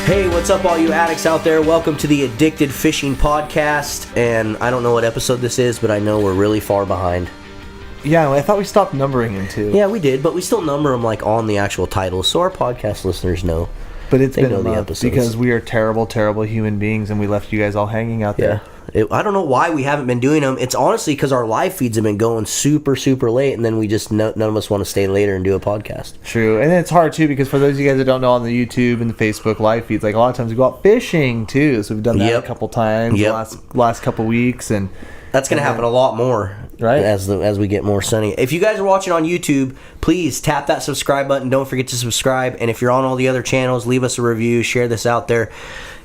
Hey, what's up all you addicts out there? Welcome to the Addicted Fishing Podcast. And I don't know what episode this is, but I know we're really far behind. Yeah, I thought we stopped numbering them too. Yeah, we did, but we still number them like on the actual titles, so our podcast listeners know. But it's been know a the month episodes. because we are terrible, terrible human beings, and we left you guys all hanging out there. I don't know why we haven't been doing them. It's honestly because our live feeds have been going super, super late, and then we just, none of us want to stay later and do a podcast. True, and it's hard too because for those of you guys that don't know, on the YouTube and the Facebook live feeds, like a lot of times we go out fishing too. So we've done that a couple times the last couple weeks, and that's going to happen a lot more, right? As we get more sunny. If you guys are watching on YouTube, please tap that subscribe button. Don't forget to subscribe. And if you're on all the other channels, leave us a review. Share this out there.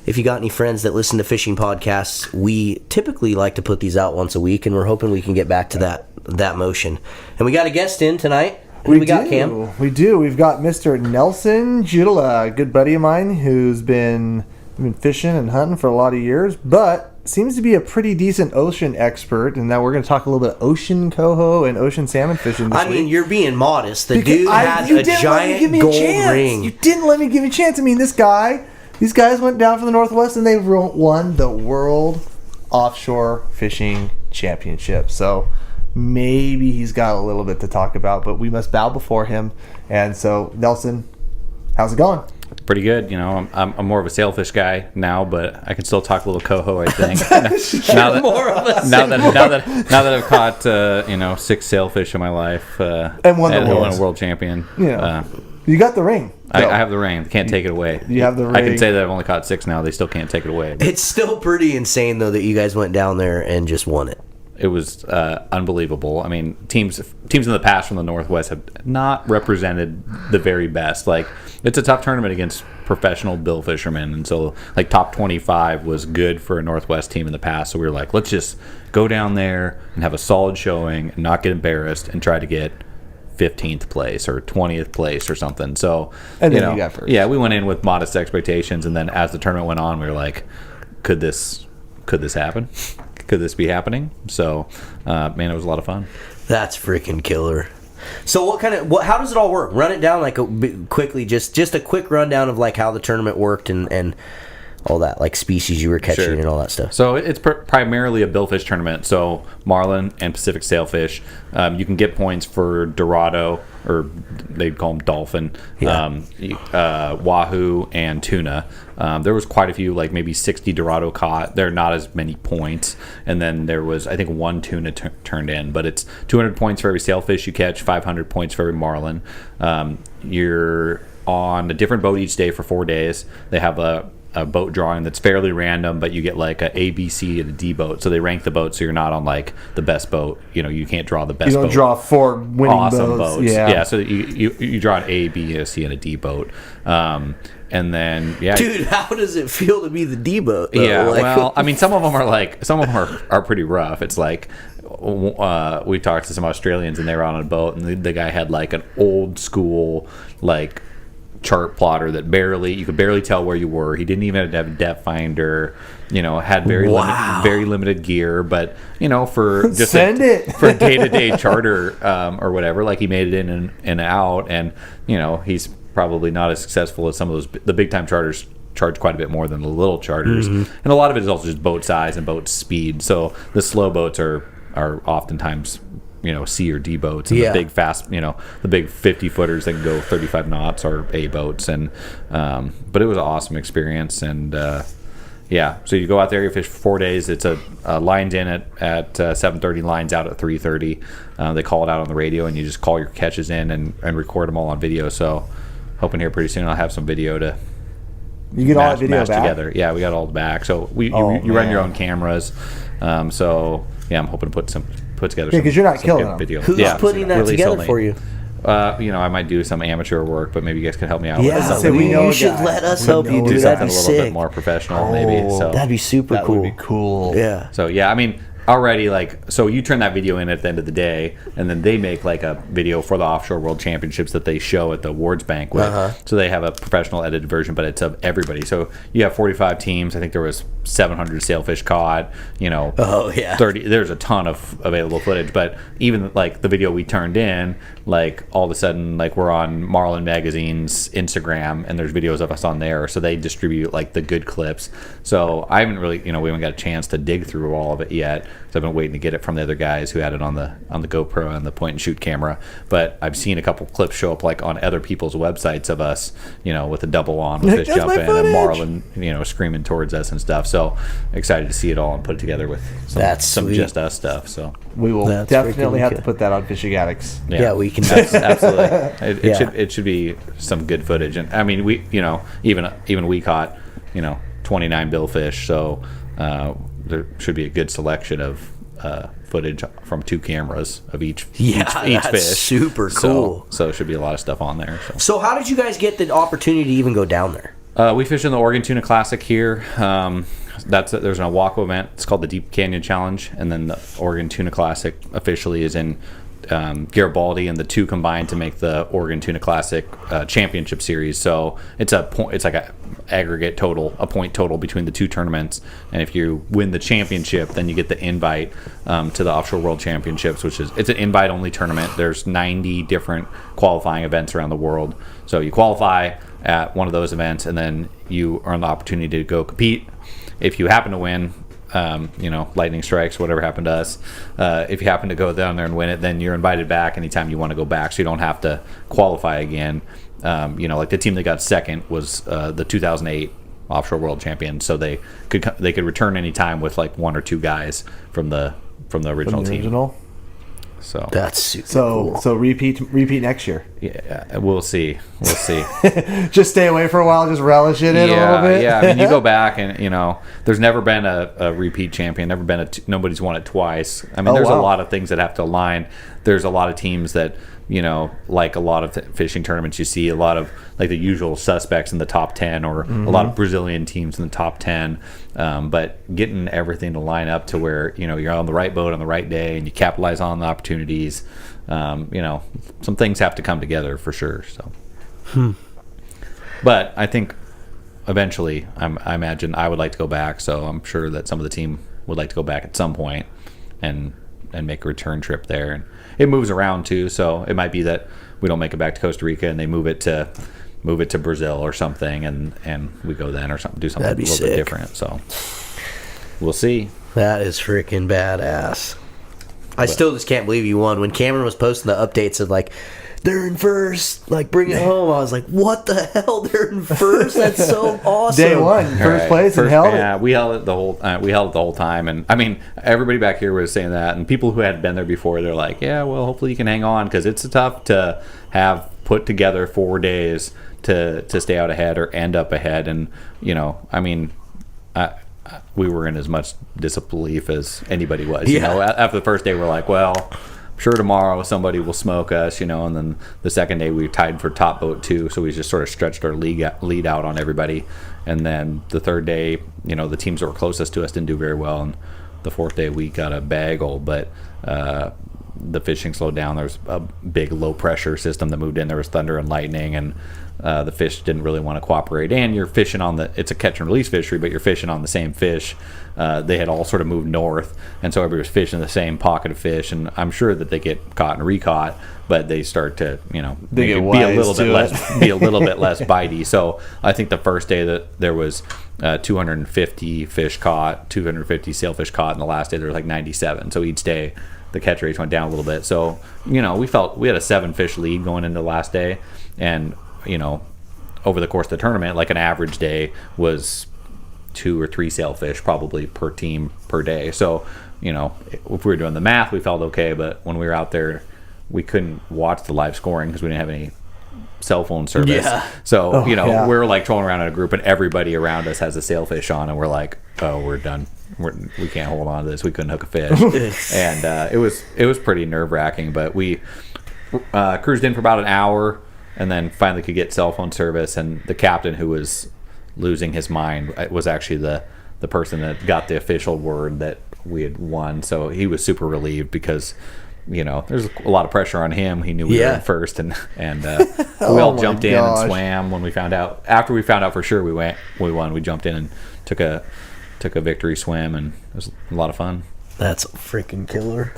If you got any friends that listen to fishing podcasts, we typically like to put these out once a week, and we're hoping we can get back to that motion. And we got a guest in tonight. We got Cam. We do. We've got Mr. Nelson Judela, a good buddy of mine who's been fishing and hunting for a lot of years, but seems to be a pretty decent ocean expert. And now we're going to talk a little bit ocean coho and ocean salmon fishing this week. You're being modest. The dude had a giant gold ring. You didn't let me give you a chance. I mean, these guys went down from the Northwest and they won the World Offshore Fishing Championship. So maybe he's got a little bit to talk about, but we must bow before him. And so, Nelson, how's it going? Pretty good. You know, I'm more of a sailfish guy now, but I can still talk a little coho, I think. now that I've caught 6 sailfish in my life and won a world champion. Yeah. You got the ring. I have the ring. They can't take it away. You have the ring. I can say that I've only caught 6 now. They still can't take it away. It's still pretty insane, though, that you guys went down there and just won it. It was unbelievable. I mean, teams in the past from the Northwest have not represented the very best. Like, it's a tough tournament against professional bill fishermen, and so like top 25 was good for a Northwest team in the past. So we were like, let's just go down there and have a solid showing and not get embarrassed and try to get 15th place or 20th place or something. So and then you got first. Yeah, we went in with modest expectations, and then as the tournament went on, we were like, could this happen? Could this be happening? So, man, it was a lot of fun. That's freaking killer. So how does it all work? Run it down quickly, just a quick rundown of like how the tournament worked and all that, like species you were catching and all that stuff. So it's primarily a billfish tournament. So marlin and Pacific sailfish. You can get points for Dorado, or they'd call them dolphin, wahoo, and tuna. There was quite a few, like maybe 60 Dorado caught. There are not as many points. And then there was, I think, 1 tuna turned in. But it's 200 points for every sailfish you catch, 500 points for every marlin. You're on a different boat each day for 4 days. They have a boat drawing that's fairly random, but you get like a B, C, and a D boat. So they rank the boat, so you're not on like the best boat. You know, you can't draw the best boat. You don't draw 4 winning awesome boats. Yeah. So you draw an A, B, a C, and a D boat. And then, dude, how does it feel to be the D boat, though? Yeah, well, I mean, some of them are pretty rough. It's like, we talked to some Australians, and they were on a boat, and the guy had like an old school, like, chart plotter that you could barely tell where you were. He didn't even have a depth finder, had very limited gear, but for just for day-to-day charter or whatever, like he made it in and out, and he's probably not as successful as some of the big time charters charge quite a bit more than the little charters. And a lot of it is also just boat size and boat speed. So the slow boats are oftentimes C or D boats, and the big fast, the big 50 footers that can go 35 knots are A boats. And but it was an awesome experience. And so you go out there, you fish for 4 days. It's a lines in at 7:30, lines out at 3:30. They call it out on the radio, and you just call your catches in and record them all on video. So hoping here pretty soon I'll have some video to you get all the video back together. Yeah, we got all the back. So you run your own cameras. I'm hoping to put together some, because you're not killing them. Video. Who's putting that together for you? I might do some amateur work, but maybe you guys could help me out with something. You should let us help you do that. That'd be a little bit more professional, maybe. So that'd be super cool. That would be cool. Yeah. So I mean, already, like, so you turn that video in at the end of the day, and then they make like a video for the Offshore World Championships that they show at the awards banquet. So they have a professional edited version, but it's of everybody. So you have 45 teams. I think there was 700 sailfish caught. 30. There's a ton of available footage, but even like the video we turned in, like all of a sudden, like we're on Marlin Magazine's Instagram, and there's videos of us on there. So they distribute like the good clips. So I haven't really, we haven't got a chance to dig through all of it yet. So I've been waiting to get it from the other guys who had it on the GoPro and the point and shoot camera. But I've seen a couple clips show up like on other people's websites of us, with a double on with fish jumping and Marlin, screaming towards us and stuff. So excited to see it all and put it together with some just us stuff. So we will definitely have to put that on Fishing Addicts. Yeah, we can. Absolutely. It should be some good footage. And I mean, we even we caught 29 billfish. So there should be a good selection of footage from 2 cameras of each fish. Super cool. So it should be a lot of stuff on there. So how did you guys get the opportunity to even go down there? We fish in the Oregon Tuna Classic here. There's an Oahu event. It's called the Deep Canyon Challenge, and then the Oregon Tuna Classic officially is in Garibaldi, and the two combined to make the Oregon Tuna Classic championship series. So it's like a aggregate total, a point total between the two tournaments. And if you win the championship, then you get the invite to the Offshore World Championships, it's an invite only tournament. There's 90 different qualifying events around the world. So you qualify at one of those events, and then you earn the opportunity to go compete. If you happen to win, lightning strikes, whatever happened to us. If you happen to go down there and win it, then you're invited back anytime you want to go back, so you don't have to qualify again. Like the team that got second was the 2008 Offshore World Champion, so they could return anytime with like 1 or 2 guys from the original team. So that's super cool. So repeat next year. Yeah, we'll see. Just stay away for a while. Just relish it in a little bit. Yeah, I mean, you go back and there's never been a repeat champion. Never been nobody's won it twice. I mean, there's a lot of things that have to align. There's a lot of teams that like a lot of fishing tournaments, you see a lot of like the usual suspects in the top 10, or a lot of Brazilian teams in the top 10. But getting everything to line up to where you're on the right boat on the right day and you capitalize on the opportunities. Some things have to come together for sure. So, but I think eventually, I imagine I would like to go back. So I'm sure that some of the team would like to go back at some point and make a return trip there. And it moves around too, so it might be that we don't make it back to Costa Rica and they move it to Brazil or something, and we go then or something, do something a little bit different. So we'll see. That is freaking badass. I still just can't believe you won. When Cameron was posting the updates of like, they're in first, like bring it home, I was like, what the hell? They're in first? That's so awesome. Day one, first place, and held it. Yeah, we held it the whole time, and I mean, everybody back here was saying that, and people who had been there before, they're like, yeah, well, hopefully you can hang on, because it's tough to have put together 4 days to stay out ahead or end up ahead, and I mean, we were in as much disbelief as anybody was. After the first day, we're like, well, I'm sure tomorrow somebody will smoke us, and then the second day we tied for top boat too, so we just sort of stretched our lead out on everybody. And then the third day, the teams that were closest to us didn't do very well, and the fourth day we got a bagel, but the fishing slowed down. There was a big low pressure system that moved in. There was thunder and lightning, and the fish didn't really want to cooperate. And you're fishing it's a catch and release fishery, but you're fishing on the same fish. They had all sort of moved north, and so everybody was fishing the same pocket of fish. And I'm sure that they get caught and recaught, but they start to be a little bit less bitey. So I think the first day that there was 250 fish caught, 250 sailfish caught, and the last day there was like 97. So each day the catch rates went down a little bit. So we felt we had a 7-fish lead going into the last day, and over the course of the tournament, like an average day was 2 or 3 sailfish probably per team per day. So if we were doing the math, we felt okay, but when we were out there, we couldn't watch the live scoring because we didn't have any cell phone service. So we're like trolling around in a group, and everybody around us has a sailfish on, and we're like, oh, we're done. We can't hold on to this. We couldn't hook a fish. And it was pretty nerve-wracking, but we cruised in for about an hour and then finally could get cell phone service. And the captain, who was losing his mind, was actually the person that got the official word that we had won. So he was super relieved because, there's a lot of pressure on him. He knew we were in first, and we all jumped in and swam when we found out. After we found out for sure we won. We jumped in and took a victory swim, and it was a lot of fun. That's freaking killer.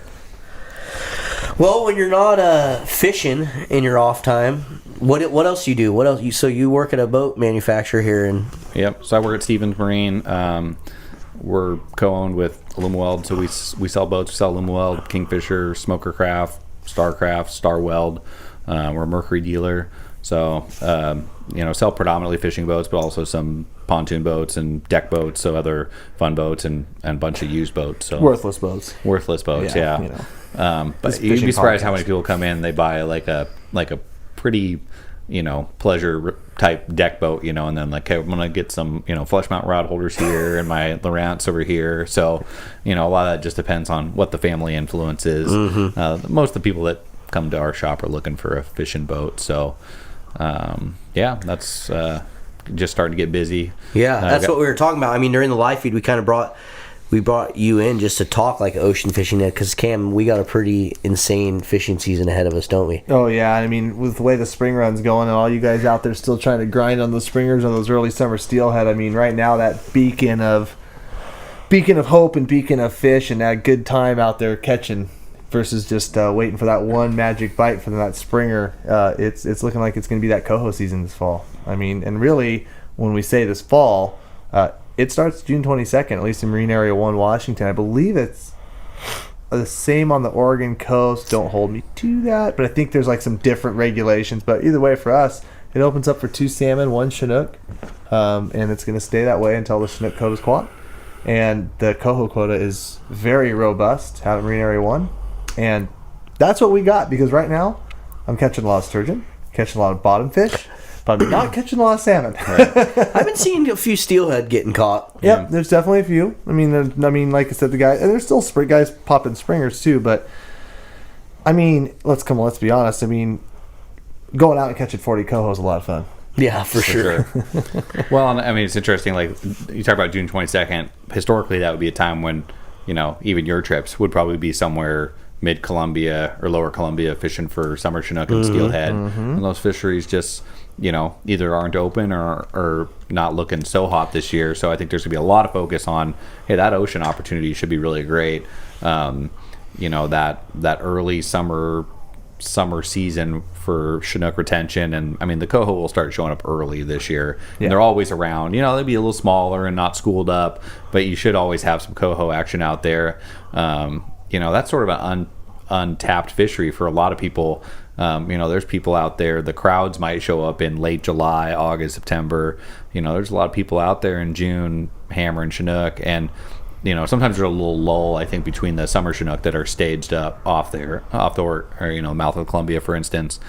Well, when you're not fishing in your off time, what else do you do? What else? So you work at a boat manufacturer here, and yep. So I work at Stevens Marine. We're co-owned with Alumaweld, so we sell boats. We sell Alumaweld, Kingfisher, Smokercraft, Starcraft, Starweld. We're a Mercury dealer, so sell predominantly fishing boats, but also some pontoon boats and deck boats, so other fun boats and a bunch of used boats. So Worthless boats, yeah. But you'd be surprised how many people come in. They buy like a pretty pleasure type deck boat, and then like, hey, I'm gonna get some flush mount rod holders here and my Lowrance over here. So a lot of that just depends on what the family influence is. Most of the people that come to our shop are looking for a fishing boat. So that's just starting to get busy. That's what we were talking about. I mean, during the live feed, we kind of brought you in just to talk like ocean fishing, because Cam, we got a pretty insane fishing season ahead of us, don't we? Oh yeah, I mean, with the way the spring run's going, and all you guys out there still trying to grind on those springers on those early summer steelhead. I mean, right now that beacon of hope and beacon of fish and that good time out there catching, versus just waiting for that one magic bite from that springer. It's looking like it's going to be that coho season this fall. I mean, and really, when we say this fall, it starts June 22nd, at least in Marine Area 1, Washington. I believe it's the same on the Oregon coast. Don't hold me to that, but I think there's like some different regulations. But either way, for us, it opens up for 2 salmon, 1 Chinook, and it's going to stay that way until the Chinook quota's caught. And the coho quota is very robust out of Marine Area 1. And that's what we got, because right now I'm catching a lot of sturgeon, catching a lot of bottom fish, but I'm not catching a lot of salmon. I've been seeing a few steelhead getting caught. Yep, there's definitely a few. I mean, like I said, and there's still guys popping springers too. But I mean, let's be honest. I mean, going out and catching 40 coho is a lot of fun. Yeah, for sure. Well, I mean, it's interesting. Like you talk about June 22nd. Historically, that would be a time when even your trips would probably be somewhere mid Columbia or lower Columbia fishing for summer Chinook and steelhead, and those fisheries just either aren't open or not looking so hot this year. So I think there's gonna be a lot of focus on, hey, that ocean opportunity should be really great. That early summer season for Chinook retention, and I mean the coho will start showing up early this year. Yeah. And they're always around. They'll be a little smaller and not schooled up, but you should always have some coho action out there. That's sort of an untapped fishery for a lot of people. There's people out there. The crowds might show up in late July, August, September. There's a lot of people out there in June hammering Chinook, and sometimes there's a little lull, I think, between the summer Chinook that are staged up off the mouth of the Columbia, for instance.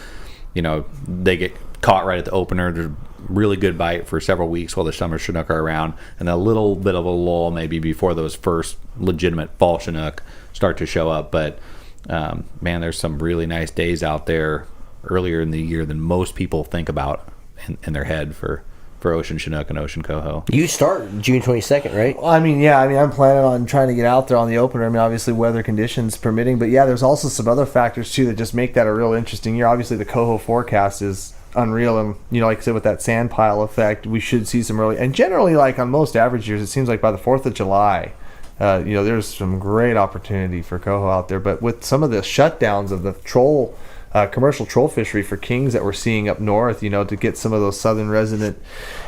They get caught right at the opener. There's a really good bite for several weeks while the summer Chinook are around, and a little bit of a lull maybe before those first legitimate fall Chinook start to show up. But man, there's some really nice days out there earlier in the year than most people think about in their head for ocean Chinook and ocean coho. You start June 22nd, right? Well, I'm planning on trying to get out there on the opener. Obviously weather conditions permitting, but yeah, there's also some other factors too that just make that a real interesting year. Obviously the coho forecast is unreal, and like I said, with that sand pile effect, we should see some early, and generally, like on most average years, it seems like by the 4th of July, there's some great opportunity for coho out there. But with some of the shutdowns of the commercial troll fishery for kings that we're seeing up north, to get some of those southern resident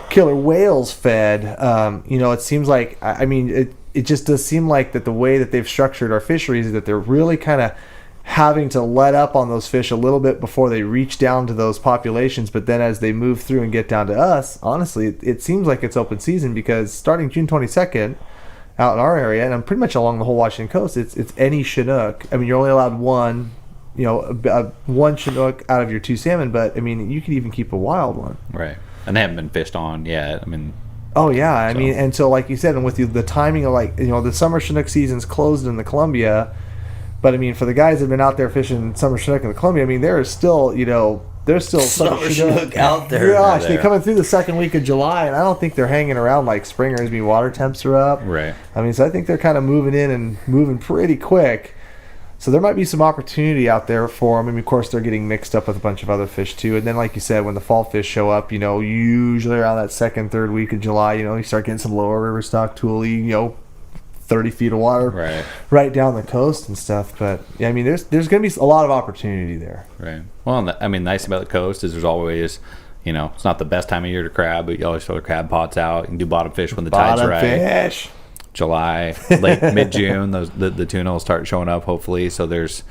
killer whales fed, it seems like, it just does seem like that the way that they've structured our fisheries is that they're really kind of having to let up on those fish a little bit before they reach down to those populations. But then as they move through and get down to us, honestly, it seems like it's open season, because starting June 22nd out in our area, and I'm pretty much along the whole Washington coast, it's any Chinook. You're only allowed one Chinook out of your 2 salmon, but you could even keep a wild one. Right. And they haven't been fished on yet. Oh yeah, and so like you said, and with the timing of the summer Chinook season's closed in the Columbia, but for the guys that have been out there fishing summer Chinook in the Columbia, there is still there's still Summer Chinook out there. Gosh, they're coming through the second week of July, and I don't think they're hanging around like springers. I mean, water temps are up. Right. I mean, so I think they're kind of moving in and moving pretty quick. So there might be some opportunity out there for them. I mean, of course, they're getting mixed up with a bunch of other fish too. And then, like you said, when the fall fish show up, usually around that second, third week of July, you start getting some lower river stock, tule, 30 feet of water right down the coast and stuff. But yeah, I mean, there's going to be a lot of opportunity there. Right. Well, I mean, nice about the coast is there's always, it's not the best time of year to crab, but you always throw the crab pots out. You can do bottom fish when the tide's right. Fish. July, late mid-June, the tuna will start showing up hopefully. So there's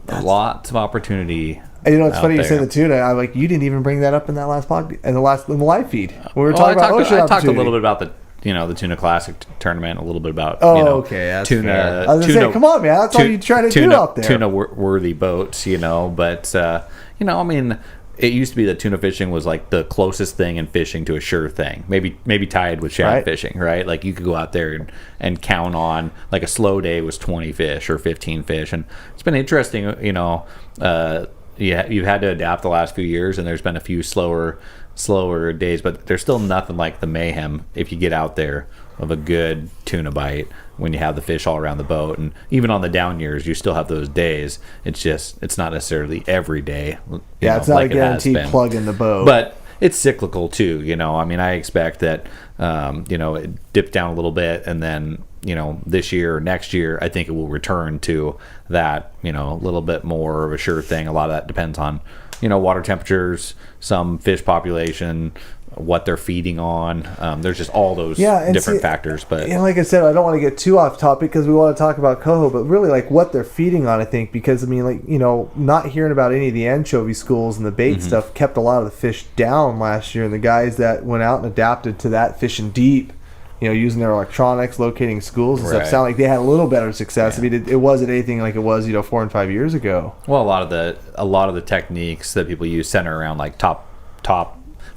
lots of opportunity. And it's funny you say the tuna. I'm like, you didn't even bring that up in that last podcast, in the live feed. We were talking about ocean I talked a little bit about the Tuna Classic tournament, a little bit about okay, that's tuna. Fair. I was gonna say, come on, man, that's all you're trying to do out there. Tuna worthy boats, but I mean. It used to be that tuna fishing was like the closest thing in fishing to a sure thing. Maybe tied with shad fishing, right? Like you could go out there and count on like a slow day was 20 fish or 15 fish, and it's been interesting. You've had to adapt the last few years, and there's been a few slower days, but there's still nothing like the mayhem if you get out there of a good tuna bite when you have the fish all around the boat. And even on the down years, you still have those days. It's not necessarily every day. It's not like a guaranteed plug in the boat, but it's cyclical too. I mean, I expect that it dipped down a little bit, and then this year or next year, I think it will return to that a little bit more of a sure thing. A lot of that depends on water temperatures, some fish population, what they're feeding on. There's just all those different factors. But like I said, I don't want to get too off topic because we want to talk about coho, but really like what they're feeding on, I think, because I mean, like, not hearing about any of the anchovy schools and the bait stuff kept a lot of the fish down last year, and the guys that went out and adapted to that fishing deep, using their electronics, locating schools and stuff, sound like they had a little better success. I mean, it wasn't anything like it was 4 and 5 years ago. Well, a lot of the techniques that people use center around like top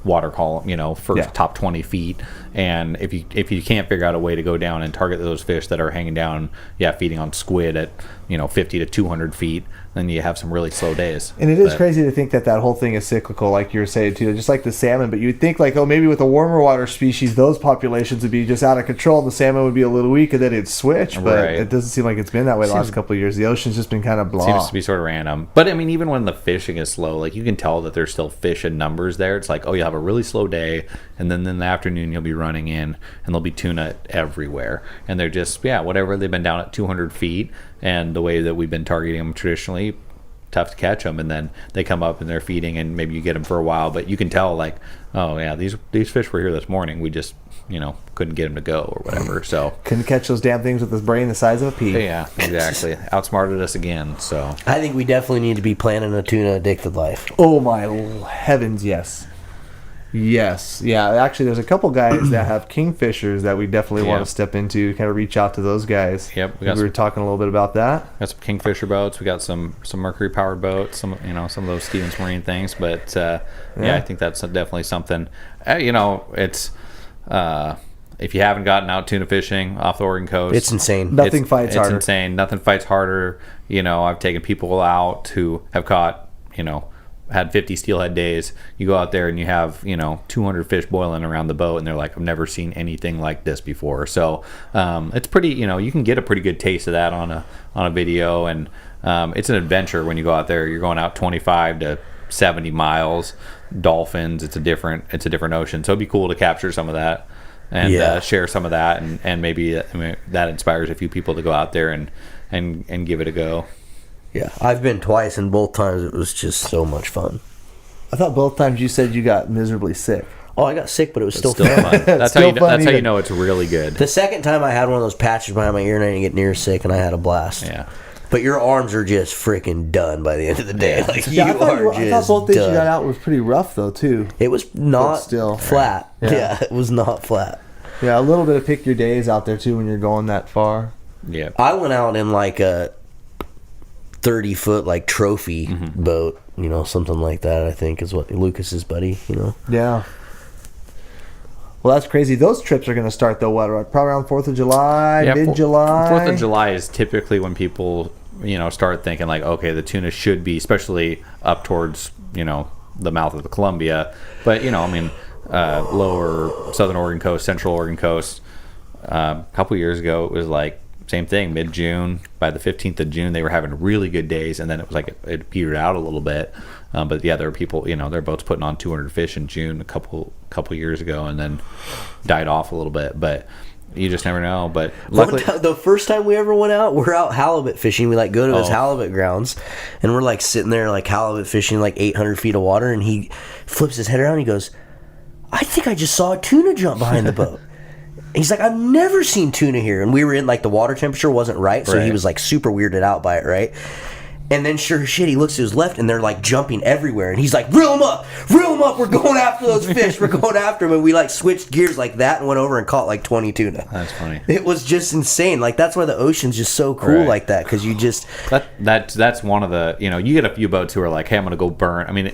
water column, first top 20 feet, and if you can't figure out a way to go down and target those fish that are hanging down, feeding on squid at 50 to 200 feet, then you have some really slow days. And it is crazy to think that whole thing is cyclical, like you were saying too, just like the salmon. But you'd think like, maybe with a warmer water species, those populations would be just out of control, and the salmon would be a little weak, and then it'd switch. But it doesn't seem like it's been that way the last couple of years. The ocean's just been kind of blah. Seems to be sort of random. But I mean, even when the fishing is slow, like you can tell that there's still fish in numbers there. It's like, you have a really slow day, and then in the afternoon you'll be running in, and there'll be tuna everywhere, and they're just whatever, they've been down at 200 feet, and the way that we've been targeting them traditionally, tough to catch them, and then they come up and they're feeding, and maybe you get them for a while, but you can tell like, these fish were here this morning, we just couldn't get them to go or whatever. So couldn't catch those damn things with his brain the size of a pea. Yeah, exactly. Outsmarted us again. So I think we definitely need to be planning a tuna addicted life. Oh my heavens, yes. Yes. Yeah, actually there's a couple guys that have kingfishers that we definitely want to step into, kind of reach out to those guys. Yep. We were talking a little bit about that. Got some kingfisher boats. We got some Mercury powered boats, some of those Stevens Marine things, but I think that's definitely something. It's if you haven't gotten out tuna fishing off the Oregon coast, it's insane. Nothing fights harder. It's insane. Nothing fights harder. I've taken people out who have caught, had 50 steelhead days. You go out there and you have 200 fish boiling around the boat, and they're like, I've never seen anything like this before. So it's pretty, you can get a pretty good taste of that on a video, and it's an adventure when you go out there. You're going out 25 to 70 miles, dolphins. It's a different ocean. So it'd be cool to capture some of that and share some of that, and maybe that inspires a few people to go out there and give it a go. Yeah, I've been twice, and both times it was just so much fun. I thought both times you said you got miserably sick. Oh, I got sick, but it was still fun. That's how you know it's really good. The second time I had one of those patches behind my ear, and I didn't get near sick, and I had a blast. Yeah. But your arms are just freaking done by the end of the day. Like I thought both days you got out was pretty rough though too. It was not flat. Yeah, it was not flat. Yeah, a little bit of pick your days out there too when you're going that far. Yeah. I went out in like a 30-foot like trophy boat, something like that. I think is what Lucas's buddy, Yeah. Well, that's crazy. Those trips are going to start though. What, probably around 4th of July, mid-July. 4th of July is typically when people, start thinking like, okay, the tuna should be, especially up towards, the mouth of the Columbia. But lower southern Oregon coast, central Oregon coast. A couple years ago, it was like same thing. Mid-June, by the 15th of June, they were having really good days, and then it was like it petered out a little bit. But yeah, there were people, their boats putting on 200 fish in June a couple years ago, and then died off a little bit. But you just never know. But luckily, the first time we ever went out, we're out halibut fishing. We go to his halibut grounds, and we're sitting there halibut fishing 800 feet of water, and he flips his head around and he goes, I think I just saw a tuna jump behind the boat. He's like, I've never seen tuna here. And we were in the water temperature wasn't right, so he was super weirded out by it, right? And then sure as shit, he looks to his left and they're jumping everywhere. And he's like, reel them up, we're going after those fish, we're going after them. And we switched gears that and went over and caught 20 tuna. That's funny. It was just insane. That's why the ocean's just so cool like that, because you just... That's one of the, you get a few boats who are like, hey, I'm going to go burn. I mean,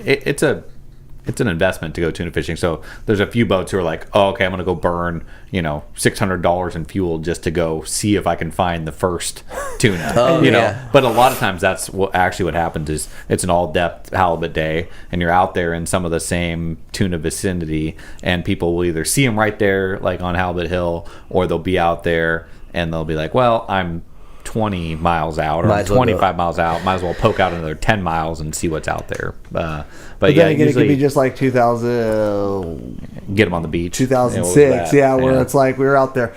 it's an investment to go tuna fishing. So there's a few boats who are like, oh, okay, I'm going to go burn, $600 in fuel just to go see if I can find the first tuna. But a lot of times that's what happens is it's an all depth halibut day, and you're out there in some of the same tuna vicinity, and people will either see them right there, on Halibut Hill, or they'll be out there and they'll be like, well, I'm 20 miles out or 25 miles out, might as well poke out another 10 miles and see what's out there. But yeah, then it could be just 2000, get them on the beach, 2006, where it's we were out there,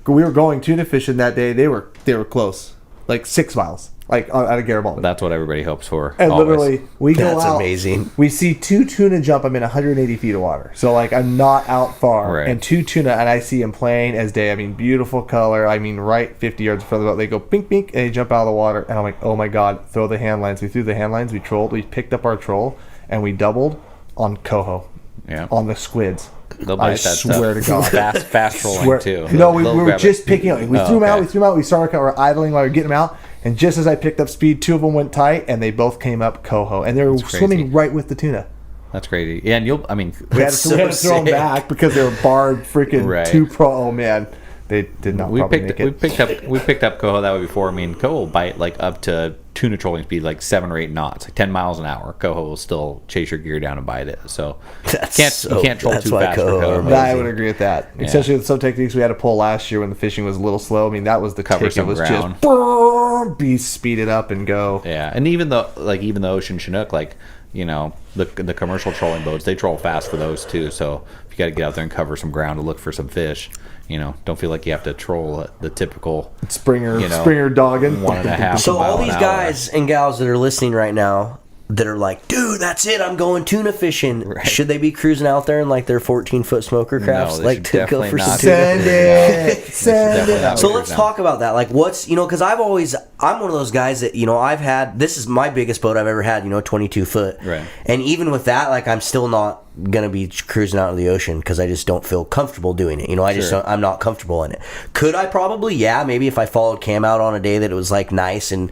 we were going tuna fishing that day. They were close, 6 miles, out of Garibaldi. That's what everybody hopes for. And literally, we go out. That's amazing. We see 2 tuna jump. I'm in 180 feet of water, so I'm not out far. And 2 tuna, and I see them plain as day. I mean, beautiful color. I mean, right 50 yards in front of the boat, they go pink, pink, and they jump out of the water. And I'm like, oh my god! Throw the hand lines. We threw the hand lines. We trolled. We picked up our troll, and we doubled on coho. Yeah. On the squids. They'll bite that swear to God. Fast trolling too. No, we were just picking up. We threw them out. We started we're idling while we were getting them out. And just as I picked up speed, 2 of them went tight, and they both came up coho. And they were swimming right with the tuna. That's crazy. Yeah, and we had to throw them back because they were barred freaking 2 pro. Oh, man. They did not make it. We picked up coho that way before. I mean, coho will bite up to tuna trolling speed 7 or 8 knots, 10 miles an hour. Coho will still chase your gear down and bite it. So you can't troll too fast for coho. I would agree with that. Yeah. Especially with some techniques we had to pull last year when the fishing was a little slow. I mean, that was the cover some ground. Just speed it up and go. Yeah, and even the ocean Chinook, the commercial trolling boats, they troll fast for those too. So if you got to get out there and cover some ground to look for some fish, don't feel like you have to troll the typical Springer dogging 1.5. So all these guys and gals that are listening right now that are like, dude, that's it, I'm going tuna fishing. Right. Should they be cruising out there in their 14-foot smoker crafts, to go for some tuna? Send it. So let's talk about that. What's because I'm one of those guys that I've had. This is my biggest boat I've ever had. 22 foot. Right. And even with that, I'm still not gonna be cruising out in the ocean because I just don't feel comfortable doing it. I'm not comfortable in it. Could I probably? Yeah, maybe if I followed Cam out on a day that it was nice and.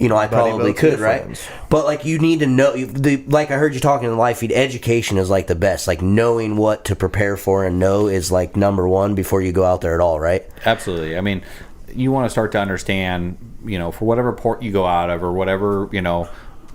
I probably could, right? But you need to know. I heard you talking in the live feed. Education is the best. Knowing what to prepare for and know is number one before you go out there at all, right? Absolutely. I mean, you want to start to understand. For whatever port you go out of or whatever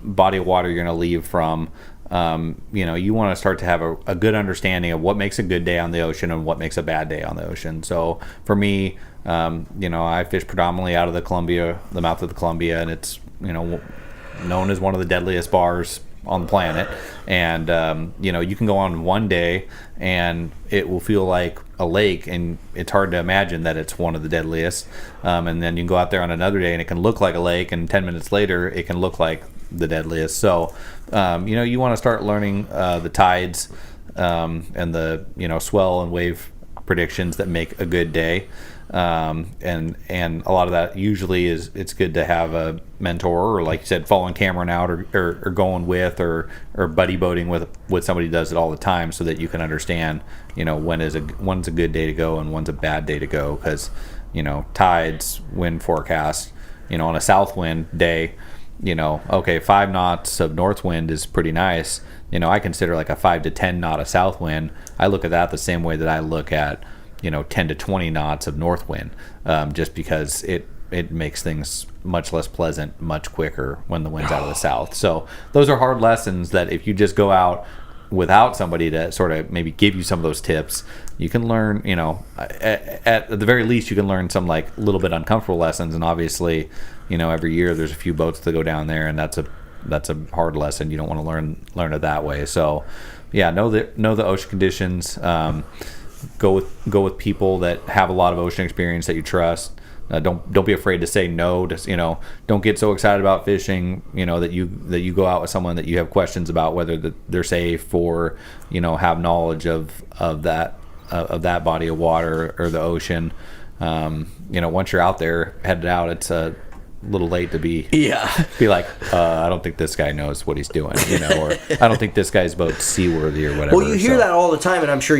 body of water you're going to leave from. You want to start to have a good understanding of what makes a good day on the ocean and what makes a bad day on the ocean. So for me, I fish predominantly out of the Columbia, the mouth of the Columbia, and it's, known as one of the deadliest bars on the planet. And, you can go on one day and it will feel like a lake, and it's hard to imagine that it's one of the deadliest. And then you can go out there on another day and it can look like a lake, and 10 minutes later it can look like the deadliest. So, you want to start learning the tides and the, swell and wave predictions that make a good day. And a lot of that usually it's good to have a mentor, or like you said, following Cameron out, or going with or buddy boating with somebody who does it all the time, so that you can understand when's a good day to go and when's a bad day to go. Because tides, wind forecast, on a south wind day, 5 knots of north wind is pretty nice. I consider a 5 to 10 knot of south wind. I look at that the same way that I look at 10 to 20 knots of north wind, just because it makes things much less pleasant much quicker when the wind's out of the south. So those are hard lessons that if you just go out without somebody to sort of maybe give you some of those tips, you can learn, at the very least you can learn some like little bit uncomfortable lessons. And obviously, every year there's a few boats that go down there, and that's a hard lesson. You don't want to learn it that way. So yeah, know the ocean conditions. Go with people that have a lot of ocean experience that you trust. Don't be afraid to say no. Don't get so excited about fishing, that you go out with someone that you have questions about whether they're safe, or have knowledge of that body of water or the ocean. Once you're out there, headed out, it's a little late to be like, I don't think this guy knows what he's doing, or I don't think this guy's boat's seaworthy or whatever. Well, you hear that all the time, and I'm sure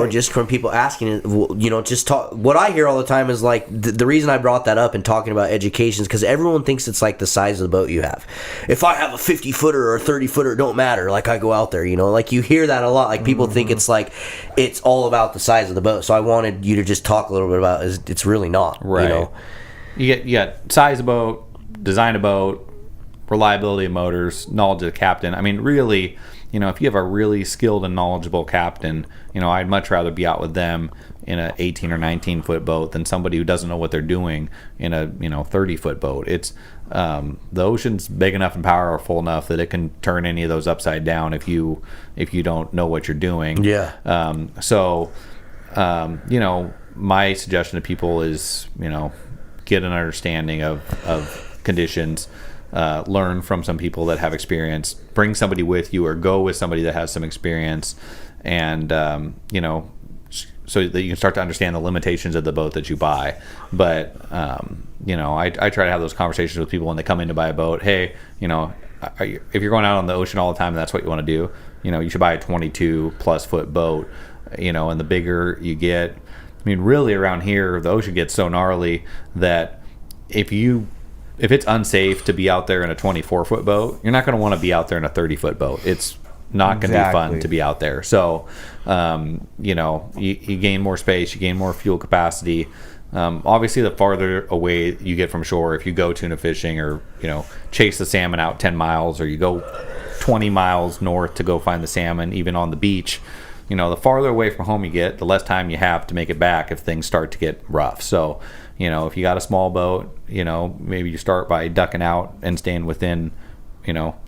just from people asking it, just talk. What I hear all the time is like the reason I brought that up and talking about education is because everyone thinks it's like the size of the boat you have. If I have a 50-footer or a 30-footer, it don't matter. Like I go out there, like you hear that a lot. Like people think it's like it's all about the size of the boat. So I wanted you to just talk a little bit about it's really not, right? You get size of boat, design of boat, reliability of motors, knowledge of the captain. I mean, really, if you have a really skilled and knowledgeable captain, I'd much rather be out with them in a 18 or 19 foot boat than somebody who doesn't know what they're doing in a 30 foot boat. It's the ocean's big enough and powerful enough that it can turn any of those upside down if you don't know what you're doing. Yeah. My suggestion to people is get an understanding of conditions, learn from some people that have experience, bring somebody with you or go with somebody that has some experience, and so that you can start to understand the limitations of the boat that you buy. But I try to have those conversations with people when they come in to buy a boat. Hey, if you're going out on the ocean all the time and that's what you want to do, you should buy a 22 plus foot boat, and the bigger you get, I mean, really around here, the ocean gets so gnarly that if it's unsafe to be out there in a 24-foot boat, you're not going to want to be out there in a 30-foot boat. It's not going to be fun to be out there. So, you gain more space, you gain more fuel capacity. Obviously, the farther away you get from shore, if you go tuna fishing or, chase the salmon out 10 miles, or you go 20 miles north to go find the salmon, even on the beach, the farther away from home you get, the less time you have to make it back if things start to get rough. So, if you got a small boat, maybe you start by ducking out and staying within,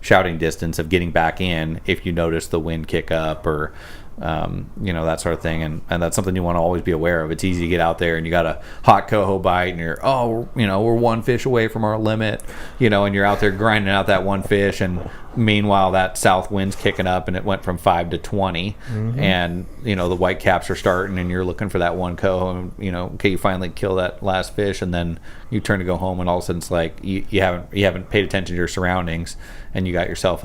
shouting distance of getting back in if you notice the wind kick up or, that sort of thing. And that's something you want to always be aware of. It's easy to get out there and you got a hot coho bite and you're, we're one fish away from our limit, and you're out there grinding out that one fish. And meanwhile, that south wind's kicking up and it went from 5 to 20. Mm-hmm. And, the white caps are starting and you're looking for that one coho and, okay, you finally kill that last fish and then you turn to go home and all of a sudden it's like you haven't paid attention to your surroundings and you got yourself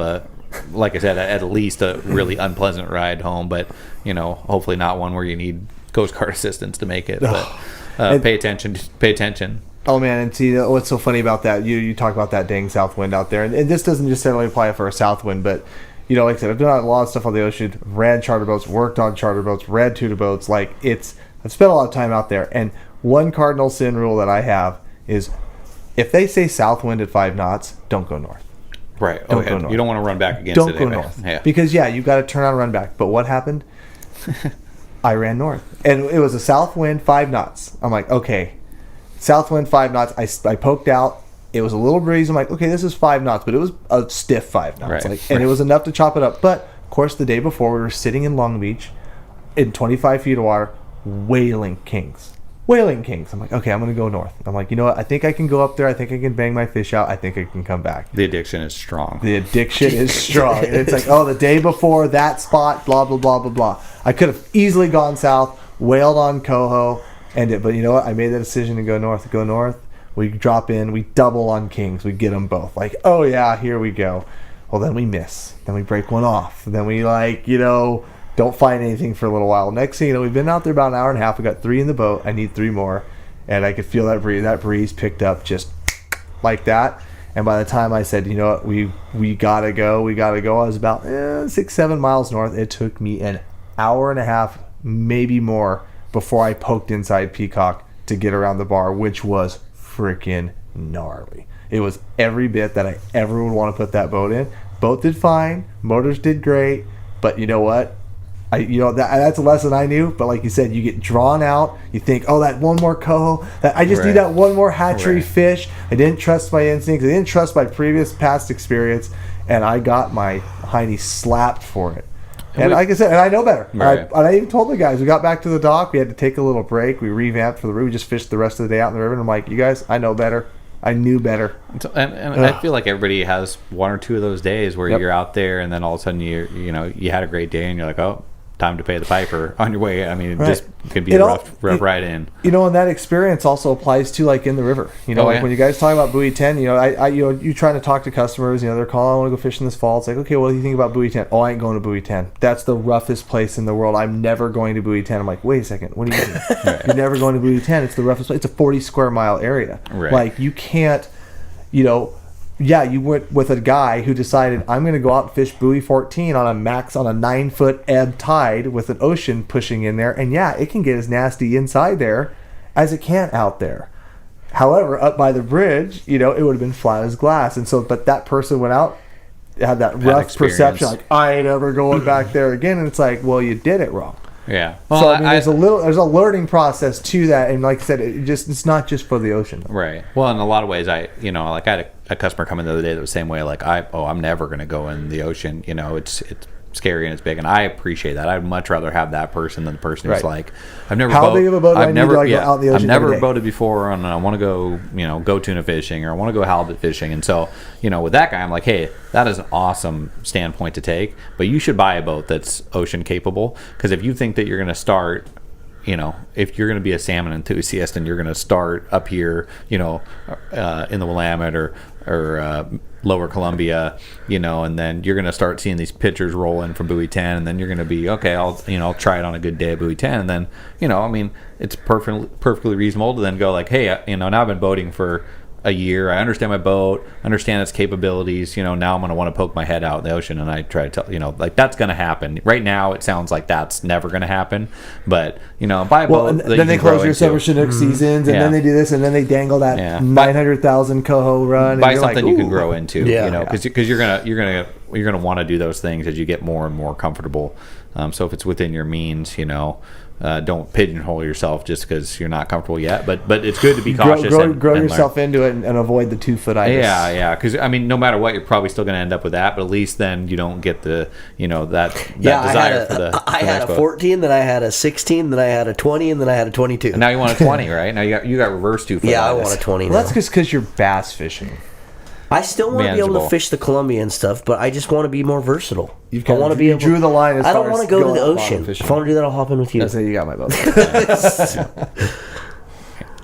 like I said, at least a really unpleasant ride home, but hopefully not one where you need Coast Guard assistance to make it. But pay attention. Oh man, and see what's so funny about that? You talk about that dang south wind out there, and this doesn't necessarily apply for a south wind, but like I said, I've done a lot of stuff on the ocean, ran charter boats, worked on charter boats, ran tuna boats. Like I've spent a lot of time out there, and one cardinal sin rule that I have is if they say south wind at 5 knots, don't go north. Right. Don't go north. You don't want to run back against don't it. Don't anyway. go north. Yeah. Because, you've got to turn on and run back. But what happened? I ran north. And it was a south wind, 5 knots. I'm like, okay. South wind, 5 knots. I poked out. It was a little breeze. I'm like, okay, this is 5 knots. But it was a stiff 5 knots. Right. And it was enough to chop it up. But, of course, the day before, we were sitting in Long Beach in 25 feet of water, whaling kings. I'm like, okay, I'm going to go north. I'm like, you know what? I think I can go up there. I think I can bang my fish out. I think I can come back. The addiction is strong. And it's like, the day before that spot, blah, blah, blah, blah, blah. I could have easily gone south, whaled on coho, but you know what? I made the decision to go north. We drop in. We double on kings. We get them both. Like, oh, yeah, here we go. Well, then we miss. Then we break one off. Then we, don't find anything for a little while. Next thing you know, we've been out there about an hour and a half. We got 3 in the boat. I need 3 more. And I could feel that breeze. That breeze picked up just like that. And by the time I said, you know what, we gotta go. I was about 6-7 miles north. It took me an hour and a half, maybe more, before I poked inside Peacock to get around the bar, which was freaking gnarly. It was every bit that I ever would want to put that boat in. Boat did fine, motors did great, but you know what? That's a lesson I knew. But like you said, you get drawn out. You think, oh, that one more coho. I just need that one more hatchery fish. I didn't trust my instincts. I didn't trust my past experience, and I got my hiney slapped for it. And like I said, and I know better. Right. I even told the guys, we got back to the dock. We had to take a little break. We revamped for the river. We just fished the rest of the day out in the river. And I'm like, you guys, I know better. I knew better. And I feel like everybody has one or two of those days where you're out there, and then all of a sudden you had a great day, and you're like, oh, time to pay the piper on your way. I mean, it just can be a rough ride in. And that experience also applies to like in the river. When you guys talk about buoy 10, you trying to talk to customers. They're calling, I want to go fishing this fall. It's like, okay, what do you think about buoy 10? Oh, I ain't going to buoy 10. That's the roughest place in the world. I'm never going to buoy 10. I'm like, wait a second, what do you mean? You're never going to buoy 10? It's the roughest place. It's a 40 square mile area. Right. Like you can't, you went with a guy who decided, I'm going to go out and fish buoy 14 on a 9-foot ebb tide with an ocean pushing in there. And it can get as nasty inside there as it can out there. However, up by the bridge, it would have been flat as glass. And so, but that person went out, had that rough perception, like, I ain't ever going back there again. And it's like, well, you did it wrong. Yeah. Well, so there's a learning process to that, and like I said, it's not just for the ocean. Right. Well, in a lot of ways, I had a customer come in the other day that was the same way. Like I'm never going to go in the ocean. It's scary and it's big, and I appreciate that. I'd much rather have that person than the person who's like, I've never. How big of a boat? I've never go out in the ocean. I've never boated before, and I want to go tuna fishing, or I want to go halibut fishing. And so, with that guy, I'm like, hey, that is an awesome standpoint to take, but you should buy a boat that's ocean capable, because if you think that you're going to start, if you're going to be a salmon enthusiast and you're going to start up here, in the Willamette or Lower Columbia, and then you're going to start seeing these pictures roll in from buoy 10, and then you're going to be, okay, I'll try it on a good day at buoy 10, and then, it's perfectly reasonable to then go like, hey, now I've been boating for a year. I understand my boat, understand its capabilities. Now I'm going to want to poke my head out in the ocean, and I try to tell, like that's going to happen. Right now, it sounds like that's never going to happen. But buy a boat. And then they close your summer Chinook seasons, and then they do this, and then they dangle that 900,000 coho run. Buy something like, you can grow into. Because you're gonna want to do those things as you get more and more comfortable. So if it's within your means, don't pigeonhole yourself just because you're not comfortable yet. But it's good to be cautious. Grow yourself into it and avoid the 2-foot itis. Yeah. Because no matter what, you're probably still going to end up with that. But at least then you don't get the that desire for the. I had a 14, then I had a 16, then I had a 20, and then I had a 22. And now you want a 20, right? Now you got reverse 2-foot. Yeah, itis. I want a 20. Well, that's just because you're bass fishing. I still want to be able to fish the Columbia and stuff, but I just want to be more versatile. I want to be able. Drew the line. I don't want to go to the ocean. If I want to do that, I'll hop in with you. That's how you got my boat.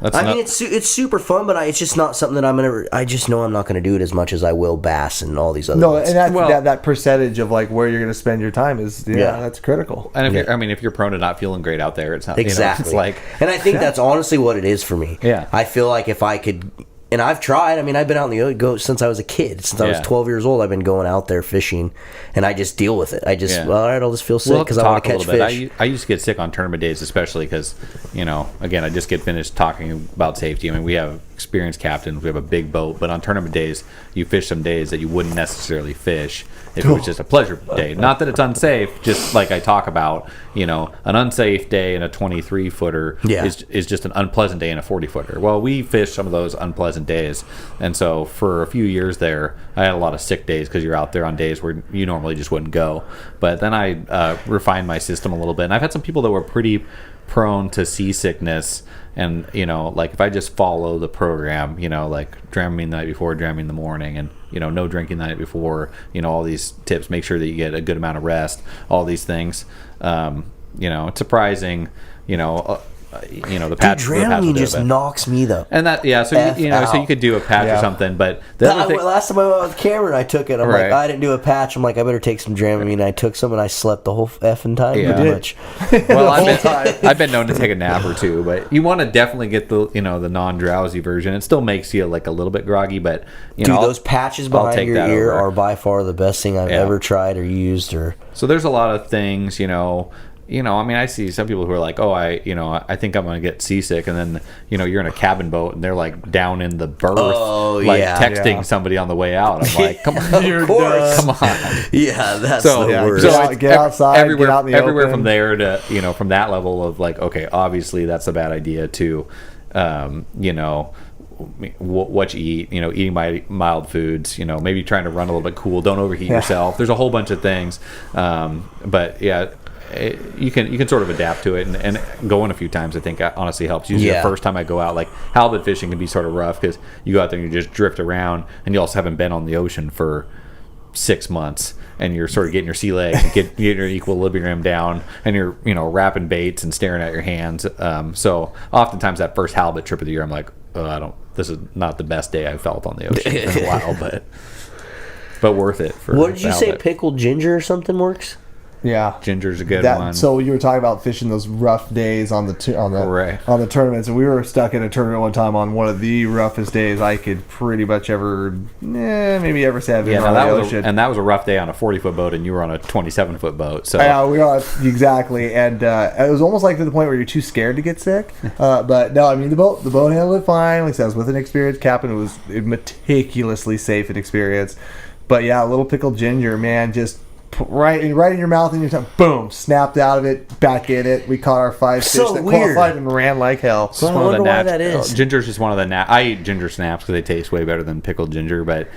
It's super fun, but it's just not something that I'm gonna. I just know I'm not gonna do it as much as I will bass and all these other. No, ones. And that percentage of like where you're gonna spend your time is that's critical. And if you're prone to not feeling great out there, it's not exactly. It's like, and I think that's honestly what it is for me. Yeah, I feel like if I could. And I've tried. I've been out in the go since I was a kid. Since I was 12 years old, I've been going out there fishing, and I just deal with it. I just, all right, I'll just feel sick because I want to catch fish. I used to get sick on tournament days, especially because, again, I just get finished talking about safety. We have experienced captains. We have a big boat. But on tournament days, you fish some days that you wouldn't necessarily fish if it was just a pleasure day. Not that it's unsafe, just like I talk about, an unsafe day in a 23-footer is just an unpleasant day in a 40-footer. Well, we fish some of those unpleasant days. And so for a few years there, I had a lot of sick days because you're out there on days where you normally just wouldn't go. But then I refined my system a little bit. And I've had some people that were pretty prone to seasickness, and like if I just follow the program, like Dramamine the night before, Dramamine in the morning, and no drinking the night before, all these tips, make sure that you get a good amount of rest, all these things, it's surprising, the patch. Dramamine just knocks me though. And that, so you could do a patch or something. But last time I went with Cameron, I took it. I'm like, I didn't do a patch. I'm like, I better take some Dramamine. I took some and I slept the whole effing time. Yeah. Pretty much. Well, I've been known to take a nap or two, but you want to definitely get the the non-drowsy version. It still makes you like a little bit groggy, but those patches behind your ear are by far the best thing I've ever tried or used. So there's a lot of things, I mean, I see some people who are like, oh, I think I'm going to get seasick. And then, you're in a cabin boat and they're like down in the berth, texting somebody on the way out. I'm like, come on, of course. come on. Yeah, that's the worst. So get outside, everywhere, get out in the everywhere open. from there to, from that level of like, okay, obviously that's a bad idea too. What you eat, eating mild foods, maybe trying to run a little bit cool, don't overheat yourself. There's a whole bunch of things, but you can sort of adapt to it, and going a few times I think honestly helps. Usually the first time I go out, like halibut fishing can be sort of rough because you go out there and you just drift around, and you also haven't been on the ocean for 6 months, and you're sort of getting your sea legs, getting your equilibrium down, and you're wrapping baits and staring at your hands. So oftentimes that first halibut trip of the year, I'm like, this is not the best day I've felt on the ocean in a while, but worth it. What did you say? Pickled ginger or something works? Yeah, ginger's a good one. So you were talking about fishing those rough days on the tournaments, and we were stuck in a tournament one time on one of the roughest days I could pretty much ever say I've been on the ocean. And that was a rough day on a 40-foot boat, and you were on a 27-foot boat. So yeah, we are exactly, and it was almost like to the point where you're too scared to get sick. But no, I mean the boat handled it fine. Like I said, I was with an experienced captain who was meticulously safe and experienced. But yeah, a little pickled ginger, man, just right in your mouth and your tongue, boom, snapped out of it, back in it. We caught our 5 fish that qualified and ran like hell. So I wonder why that is. Ginger's just one of the I eat ginger snaps because they taste way better than pickled ginger, but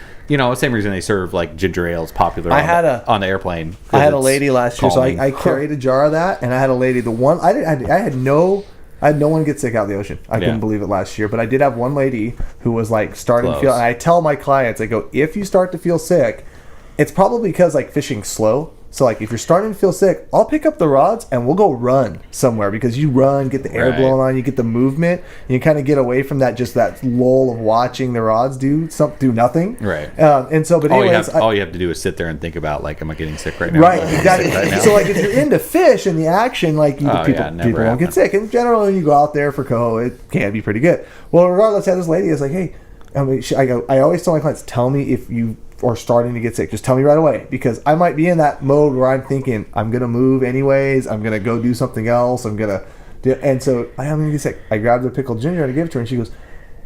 same reason they serve like ginger ales popular on the airplane. I had a lady last year, so I carried a jar of that, and I had a lady. I had no one get sick out of the ocean. I couldn't believe it last year, but I did have one lady who was like starting to feel. And I tell my clients, I go, if you start to feel sick, it's probably because like fishing's slow. So like if you're starting to feel sick, I'll pick up the rods and we'll go run somewhere, because you run, get the air blowing on you, get the movement, and you kind of get away from that lull of watching the rods do nothing. Right. And so, but anyways, all you have to do is sit there and think about like, am I getting sick right now? Right. Exactly. So like if you're into fish and the action, like people won't get sick. And generally, when you go out there for coho, it can be pretty good. Well, regardless, I had this lady is like, hey, I always tell my clients, tell me if you are starting to get sick. Just tell me right away, because I might be in that mode where I'm thinking I'm gonna move anyways. I'm gonna go do something else. And so I'm gonna get sick. I grabbed the pickled ginger and I gave it to her, and she goes,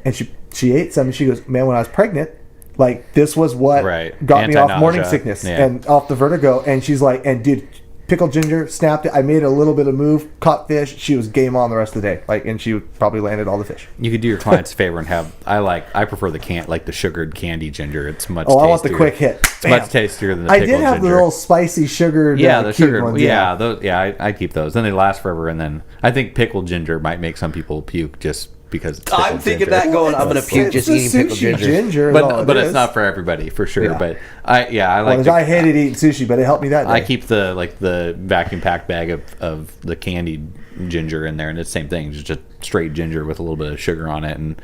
and she ate some, and she goes, man, when I was pregnant, like this was what got me off morning sickness and off the vertigo. And she's like, and dude, pickled ginger, snapped it. I made a little bit of move, caught fish. She was game on the rest of the day. Like, and she probably landed all the fish. You could do your clients a favor and have. I prefer the sugared candy ginger. It's much. tastier. I want the quick hit. It's much tastier than the pickled ginger. I did have the little spicy sugared. The sugared ones. I keep those. Then they last forever. And then I think pickled ginger might make some people puke just because it's I'm thinking ginger. That going, I'm going to puke just eating pickled ginger. But it's not for everybody, for sure. Yeah. But I like. I hated eating sushi, but it helped me that day. I keep the vacuum packed bag of the candied ginger in there, and it's the same thing, just straight ginger with a little bit of sugar on it, and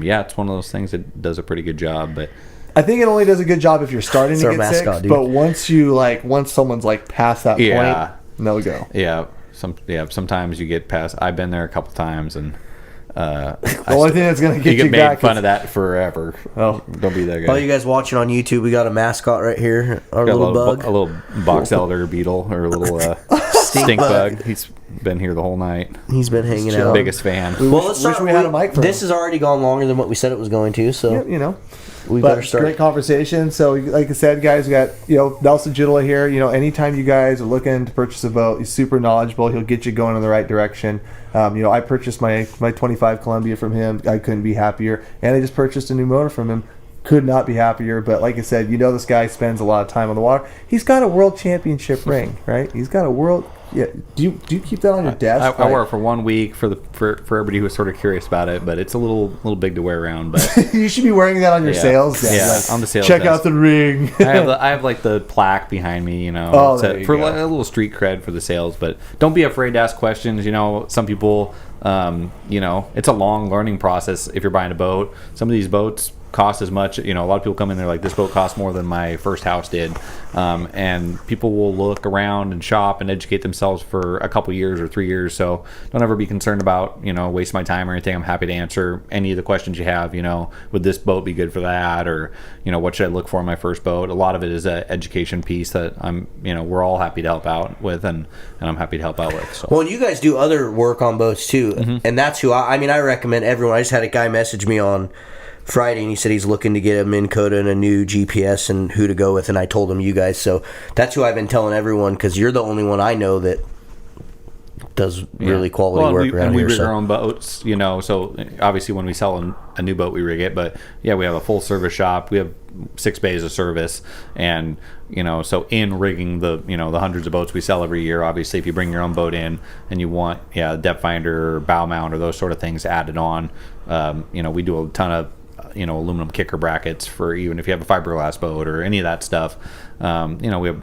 it's one of those things that does a pretty good job. But I think it only does a good job if you're starting to get sick. Dude. But once someone's like past that point, no go. Yeah, sometimes you get past. I've been there a couple times, and. The only thing that's going to get you made back fun of that forever. Oh, don't be that guy. All you guys watching on YouTube, we got a mascot right here. Our little bug. A little box elder beetle, or a little stink bug. He's been here the whole night. He's been hanging out. Biggest fan. Let's start. We had a mic for this has already gone longer than what we said it was going to, so we better start. Great conversation. So, like I said, guys, we got Nelson Jidla here. Anytime you guys are looking to purchase a boat, he's super knowledgeable. He'll get you going in the right direction. I purchased my 25 Columbia from him. I couldn't be happier, and I just purchased a new motor from him. Could not be happier. But like I said, this guy spends a lot of time on the water. He's got a world championship ring, right? He's got a world. Yeah. Do you keep that on your desk? I wore it for 1 week for everybody who was sort of curious about it, but it's a little big to wear around. But you should be wearing that on your sales desk. Yeah, on the sales check desk. Out the ring. I have like the plaque behind me, for like a little street cred for the sales. But don't be afraid to ask questions. Some people, it's a long learning process if you're buying a boat. Some of these boats, cost as much. A lot of people come in there like, this boat costs more than my first house did, and people will look around and shop and educate themselves for a couple years or 3 years. So don't ever be concerned about waste my time or anything. I'm happy to answer any of the questions you have. Would this boat be good for that, or what should I look for in my first boat? A lot of it is an education piece that we're all happy to help out with, and I'm happy to help out with. So. Well, and you guys do other work on boats too, and that's who I recommend everyone. I just had a guy message me on Friday, and he said he's looking to get a Minn Kota and a new GPS and who to go with, and I told him you guys. So that's who I've been telling everyone, because you're the only one I know that does really quality work around and we here. rig our own boats, so obviously when we sell a new boat, we rig it. But yeah, we have a full service shop. We have 6 bays of service, and so in rigging the the hundreds of boats we sell every year, obviously if you bring your own boat in and you want depth finder or bow mount or those sort of things added on, we do a ton of aluminum kicker brackets for even if you have a fiberglass boat or any of that stuff. We have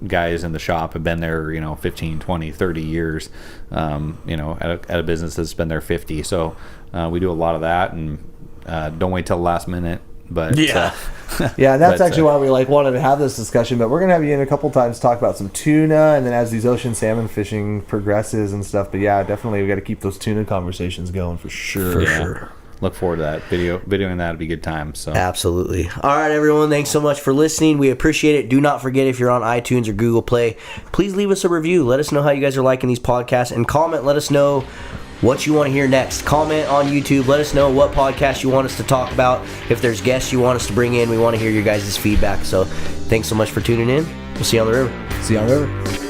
guys in the shop have been there 15, 20, 30 years, at a business that's been there 50. So we do a lot of that, and don't wait till the last minute. But yeah, and that's actually why we wanted to have this discussion. But we're gonna have you in a couple times to talk about some tuna, and then as these ocean salmon fishing progresses and stuff. But yeah, definitely we got to keep those tuna conversations going for sure. For sure. Look forward to that videoing that. It'd be a good time. So absolutely. All right, everyone, thanks so much for listening. We appreciate it. Do not forget, if you're on iTunes or Google Play, please leave us a review. Let us know how you guys are liking these podcasts, and comment. Let us know what you want to hear next. Comment on YouTube. Let us know what podcast you want us to talk about. If there's guests you want us to bring in, we want to hear your guys' feedback. So thanks so much for tuning in. We'll see you on the river. See you on the river.